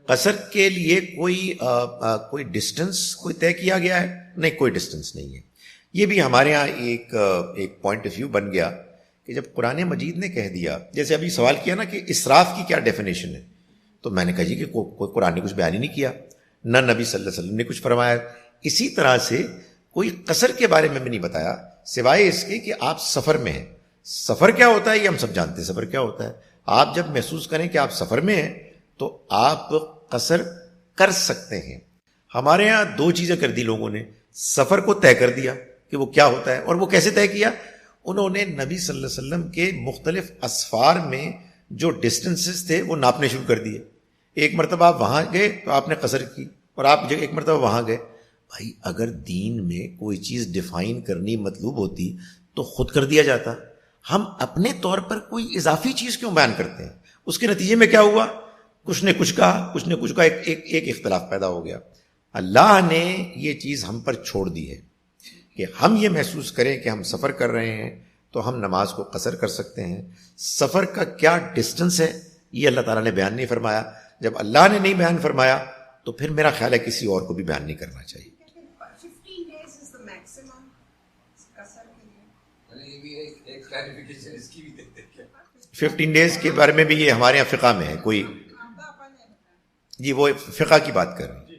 قصر کے لیے کوئی ڈسٹنس کوئی طے کیا گیا ہے؟ نہیں، کوئی ڈسٹنس نہیں ہے. یہ بھی ہمارے ہاں ایک پوائنٹ آف ویو بن گیا کہ جب قرآن مجید نے کہہ دیا، جیسے ابھی سوال کیا نا کہ اسراف کی کیا ڈیفینیشن ہے، تو میں نے کہا جی کہ کوئی قرآن نے کچھ بیان ہی نہیں کیا، نہ نبی صلی اللہ علیہ وسلم نے کچھ فرمایا. اسی طرح سے کوئی قصر کے بارے میں بھی نہیں بتایا سوائے اس کے کہ آپ سفر میں ہیں. سفر کیا ہوتا ہے یہ ہم سب جانتے ہیں، سفر کیا ہوتا ہے. آپ جب محسوس کریں کہ آپ سفر میں ہیں تو آپ قصر کر سکتے ہیں. ہمارے ہاں دو چیزیں کر دی لوگوں نے، سفر کو طے کر دیا کہ وہ کیا ہوتا ہے. اور وہ کیسے طے کیا؟ انہوں نے نبی صلی اللہ علیہ وسلم کے مختلف اسفار میں جو ڈسٹنسز تھے وہ ناپنے شروع کر دیے. ایک مرتبہ آپ وہاں گئے تو آپ نے قصر کی، اور آپ ایک مرتبہ وہاں گئے. بھائی اگر دین میں کوئی چیز ڈیفائن کرنی مطلوب ہوتی تو خود کر دیا جاتا. ہم اپنے طور پر کوئی اضافی چیز کیوں بیان کرتے ہیں؟ اس کے نتیجے میں کیا ہوا؟ کچھ نے کچھ کہا، کچھ نے کچھ کہا، ایک اختلاف پیدا ہو گیا. اللہ نے یہ چیز ہم پر چھوڑ دی ہے کہ ہم یہ محسوس کریں کہ ہم سفر کر رہے ہیں تو ہم نماز کو قصر کر سکتے ہیں. سفر کا کیا ڈسٹنس ہے یہ اللہ تعالیٰ نے بیان نہیں فرمایا. جب اللہ نے نہیں بیان فرمایا تو پھر میرا خیال ہے کسی اور کو بھی بیان نہیں کرنا چاہیے. 15 ڈیز کے بارے میں بھی یہ ہمارے یہاں فقہ میں ہے کوئی، جی وہ فقہ کی بات کر رہے ہیں.